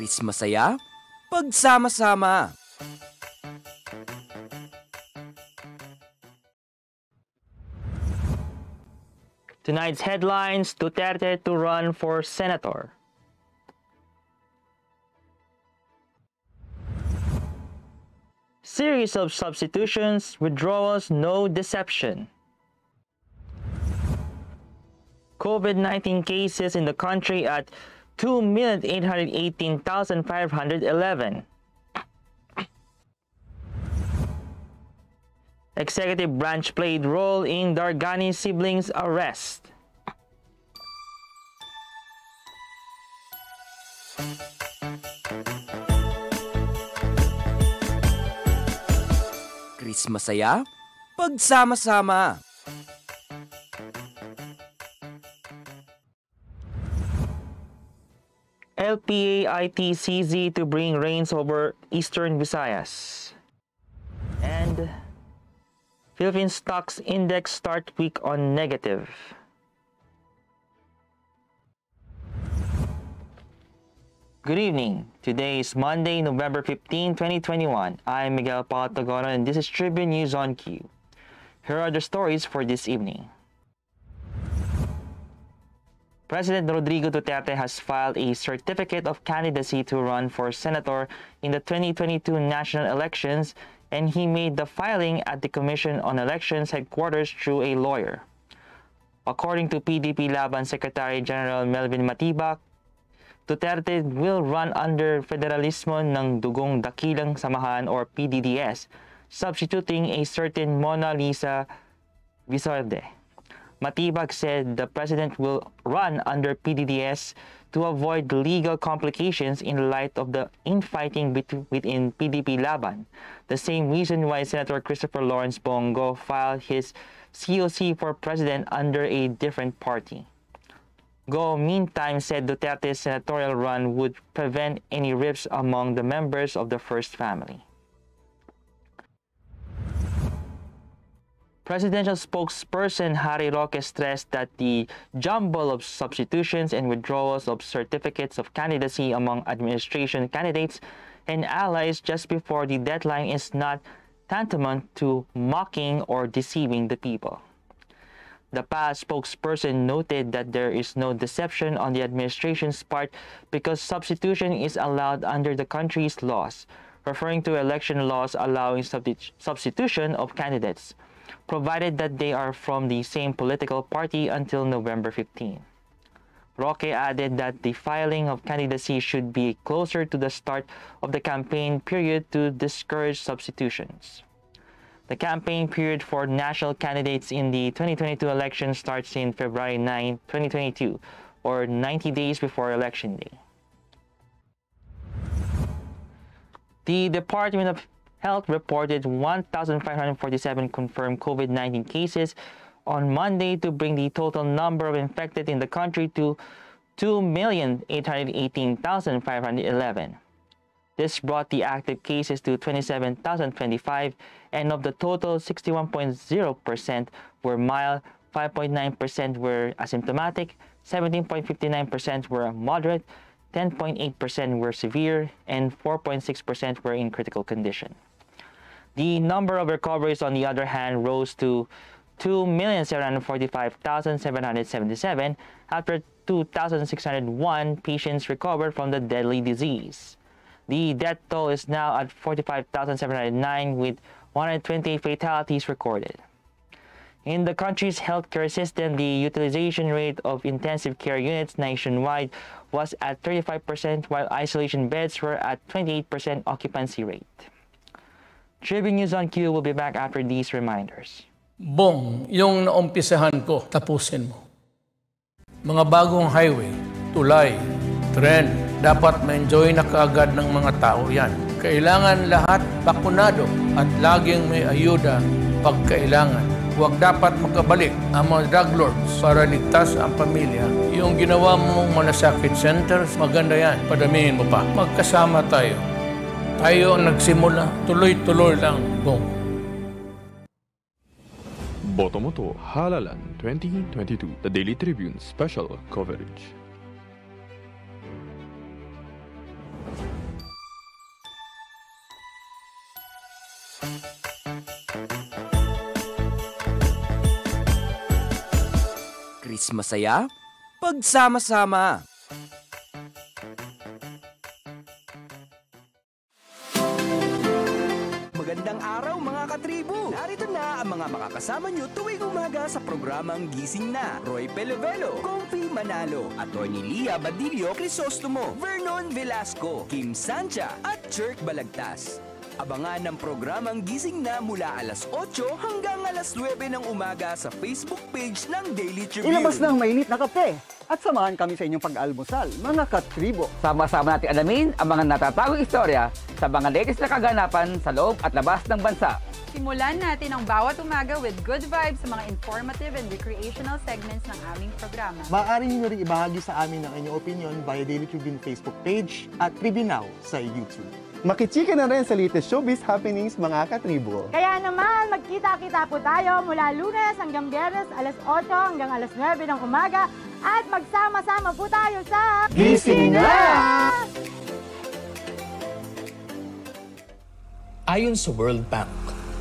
Chris Masaya, pagsama-sama. Tonight's headlines: Duterte to run for senator. Series of substitutions, withdrawals, no deception. COVID-19 cases in the country at 2,818,511. Executive branch played role in Dargani siblings' arrest. Chris Masaya, pagsama-sama. LPA-ITCZ to bring rains over Eastern Visayas. And Philippine Stocks Index start week on negative. Good evening. Today is Monday, November 15, 2021. I'm Miguel Patagono and this is Tribune News on Q. Here are the stories for this evening. President Rodrigo Duterte has filed a certificate of candidacy to run for senator in the 2022 national elections, and he made the filing at the Commission on Elections headquarters through a lawyer. According to PDP Laban Secretary General Melvin Matibak, Duterte will run under Federalismo ng Dugong Dakilang Samahan or PDDS, substituting a certain Mona Lisa Visorde. Matibak said the president will run under PDDS to avoid legal complications in light of the infighting within PDP Laban, the same reason why Senator Christopher Lawrence Bongo filed his COC for president under a different party. Go, meantime, said Duterte's senatorial run would prevent any rifts among the members of the First Family. Presidential spokesperson Harry Roque stressed that the jumble of substitutions and withdrawals of certificates of candidacy among administration candidates and allies just before the deadline is not tantamount to mocking or deceiving the people. The PAS spokesperson noted that there is no deception on the administration's part because substitution is allowed under the country's laws, referring to election laws allowing substitution of candidates, provided that they are from the same political party until November 15. Roque added that the filing of candidacy should be closer to the start of the campaign period to discourage substitutions. The campaign period for national candidates in the 2022 election starts in February 9, 2022, or 90 days before Election Day. The Department of Health reported 1,547 confirmed COVID-19 cases on Monday to bring the total number of infected in the country to 2,818,511. This brought the active cases to 27,025, and of the total, 61.0% were mild, 5.9% were asymptomatic, 17.59% were moderate, 10.8% were severe, and 4.6% were in critical condition. The number of recoveries, on the other hand, rose to 2,745,777 after 2,601 patients recovered from the deadly disease. The death toll is now at 45,709 with 128 fatalities recorded. In the country's healthcare system, the utilization rate of intensive care units nationwide was at 35%, while isolation beds were at 28% occupancy rate. Tribune News on Q will be back after these reminders. Bong, yung naumpisahan ko, tapusin mo. Mga bagong highway, tulay, tren, dapat ma-enjoy na kaagad ng mga tao yan. Kailangan lahat bakunado at laging may ayuda pag kailangan. Huwag dapat makabalik ang mga drug lords para ligtas ang pamilya. Yung ginawa mong malasakit centers, maganda yan. Padamihin mo pa. Magkasama tayo. Tayo ang nagsimula. Tuloy-tuloy lang. Bong. Botomoto Halalan 2022, the Daily Tribune special coverage. Chris Masaya, pagsama-sama. Magandang araw mga katribo! Narito na ang mga makakasama nyo tuwing umaga sa programang Gising Na. Roy Pelevelo, Comfy Manalo, Atty. Lia Badillo Crisostomo, Vernon Velasco, Kim Sancha at Jerk Balagtas. Abangan ang programang Gising Na mula alas 8 hanggang alas 9 ng umaga sa Facebook page ng Daily Tribune. Ilabas ng mainit na kape at samahan kami sa inyong pag-almusal, mga katribo. Sama-sama natin alamin ang mga natatagong istorya sa mga latest na kaganapan sa loob at labas ng bansa. Simulan natin ang bawat umaga with good vibes sa mga informative and recreational segments ng aming programa. Maaari niyo rin ibahagi sa amin ang inyong opinion via Daily Tribune Facebook page at Tribune Now sa YouTube. Makichika na rin sa latest showbiz happenings, mga katribo. Kaya naman, magkita-kita po tayo mula Lunes hanggang Biyernes, alas 8 hanggang alas 9 ng umaga at magsama-sama po tayo sa Gising Na! Ayon sa World Bank,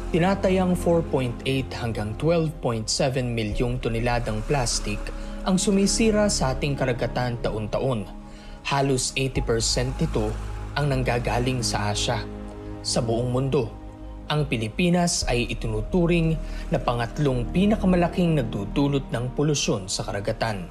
tinatayang 4.8 hanggang 12.7 milyong toneladang plastic ang sumisira sa ating karagatan taon-taon. Halos 80% nito ang nanggagaling sa Asya. Sa buong mundo, ang Pilipinas ay itinuturing na pangatlong pinakamalaking nagdudulot ng polusyon sa karagatan.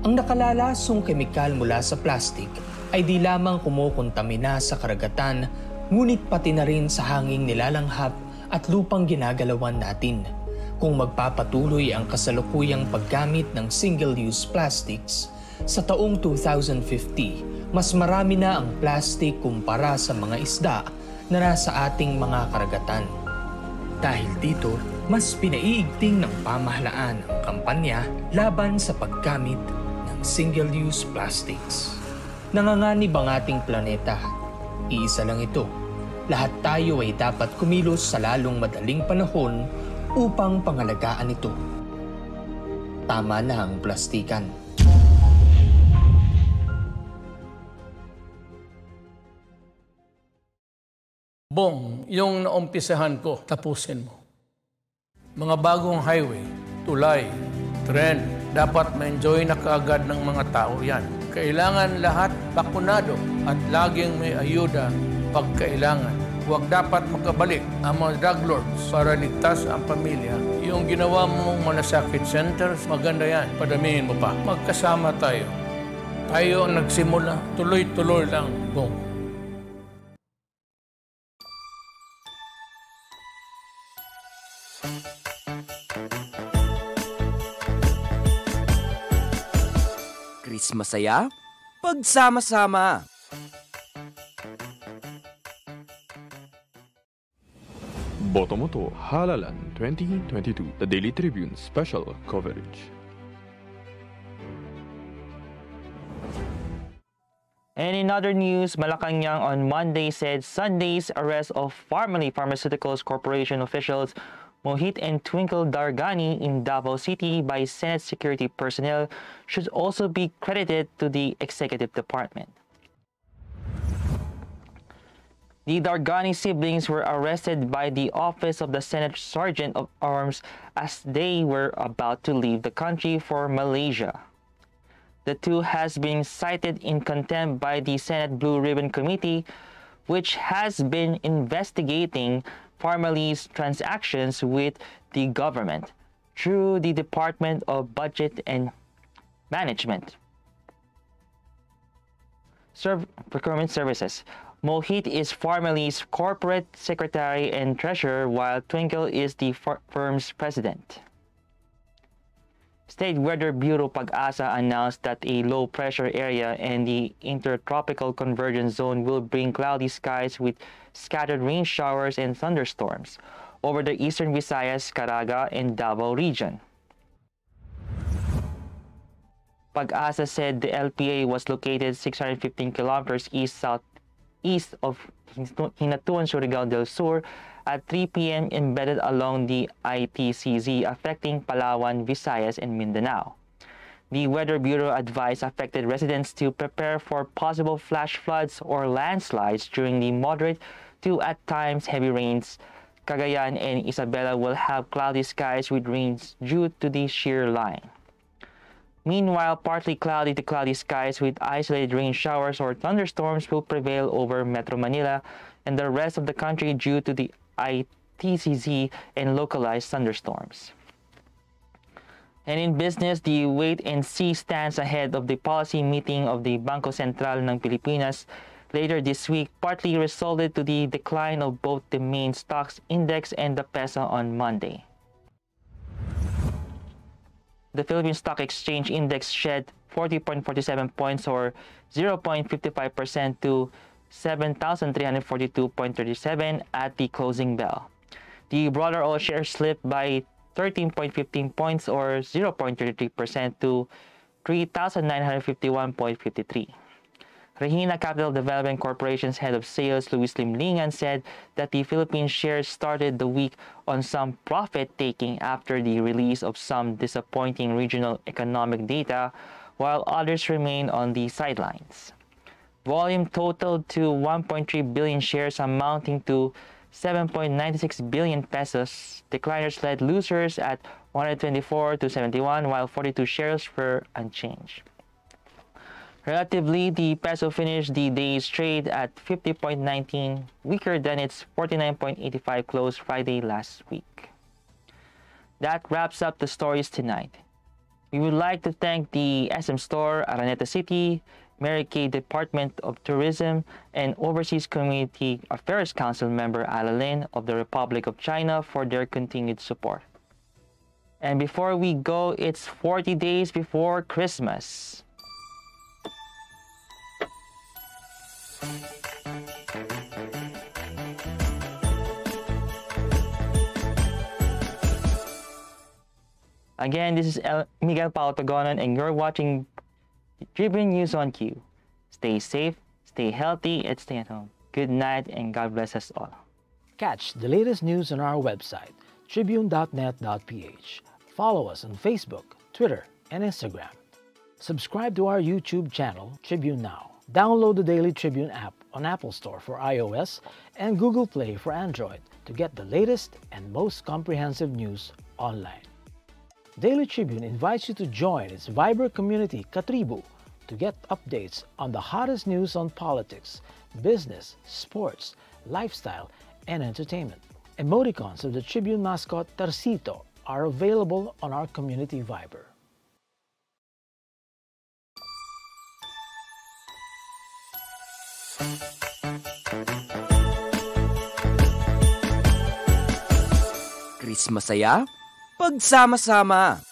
Ang nakalalasong kemikal mula sa plastic ay di lamang kumukontamina sa karagatan, ngunit pati na rin sa hanging nilalanghap at lupang ginagalawan natin. Kung magpapatuloy ang kasalukuyang paggamit ng single-use plastics, sa taong 2050, mas marami na ang plastic kumpara sa mga isda na nasa ating mga karagatan. Dahil dito, mas pinaiigting ng pamahalaan ang kampanya laban sa paggamit ng single-use plastics. Nanganganib ang ating planeta. Iisa lang ito. Lahat tayo ay dapat kumilos sa lalong madaling panahon upang pangalagaan ito. Tama na ang plastikan. Bong, yung naumpisahan ko, tapusin mo. Mga bagong highway, tulay, tren, dapat ma-enjoy na kaagad ng mga tao yan. Kailangan lahat bakunado at laging may ayuda pag kailangan. Huwag dapat makabalik ang mga drug lords para ligtas ang pamilya. Yung ginawa mong malasakit centers, maganda yan. Padamihin mo pa. Magkasama tayo. Tayo ang nagsimula, tuloy-tuloy lang, Bong. Chris Masaya, pagsama-sama. Boto mo to, Halalan 2022, The Daily Tribune Special Coverage. And in other news, Malacanang on Monday said Sunday's arrest of formerly Pharmaceuticals Corporation officials Mohit and Twinkle Dargani in Davao City by Senate security personnel should also be credited to the executive department. The Dargani siblings were arrested by the Office of the Senate Sergeant of Arms as they were about to leave the country for Malaysia. The two has been cited in contempt by the Senate Blue Ribbon Committee, which has been investigating Pharmalee's transactions with the government through the Department of Budget and Management. Procurement Services. Mohit is Pharmalee's corporate secretary and treasurer, while Twinkle is the firm's president. State Weather Bureau Pag-asa announced that a low-pressure area in the Intertropical Convergence Zone will bring cloudy skies with scattered rain showers and thunderstorms over the eastern Visayas, Caraga, and Davao region. Pag-asa said the LPA was located 615 kilometers east of Hinatuan, Surigao del Sur at 3 p.m. embedded along the ITCZ, affecting Palawan, Visayas, and Mindanao. The Weather Bureau advised affected residents to prepare for possible flash floods or landslides during the moderate to at times heavy rains Cagayan and Isabela will have cloudy skies with rains due to the shear line. Meanwhile, partly cloudy to cloudy skies with isolated rain showers or thunderstorms will prevail over Metro Manila and the rest of the country due to the ITCZ and localized thunderstorms. And in business, the wait-and-see stance ahead of the policy meeting of the Bangko Sentral ng Pilipinas later this week partly resulted to the decline of both the main stocks index and the peso on Monday. The Philippine Stock Exchange Index shed 40.47 points or 0.55% to 7,342.37 at the closing bell. The broader oil share slipped by 13.15 points or 0.33% to 3,951.53. Regina Capital Development Corporation's head of sales, Luis Limlingan, said that the Philippine shares started the week on some profit-taking after the release of some disappointing regional economic data, while others remain on the sidelines. Volume totaled to 1.3 billion shares amounting to 7.96 billion pesos. Decliners led losers at 124 to 71, while 42 shares were unchanged. Relatively, the peso finished the day's trade at 50.19, weaker than its 49.85 close Friday last week. That wraps up the stories tonight. We would like to thank the SM Store, Araneta City, Mary Kay Department of Tourism, and Overseas Community Affairs Council member Alalin of the Republic of China for their continued support. And before we go, it's 40 days before Christmas. Again, this is Miguel Paolo Pagonon, and you're watching Tribune News on Q. Stay safe, stay healthy, and stay at home. Good night, and God bless us all. Catch the latest news on our website, tribune.net.ph. Follow us on Facebook, Twitter, and Instagram. Subscribe to our YouTube channel, Tribune Now. Download the Daily Tribune app on Apple Store for iOS and Google Play for Android to get the latest and most comprehensive news online. Daily Tribune invites you to join its Viber community, Katribu, to get updates on the hottest news on politics, business, sports, lifestyle, and entertainment. Emoticons of the Tribune mascot Tarsito are available on our community Viber. Christmas saya, pagsama-sama.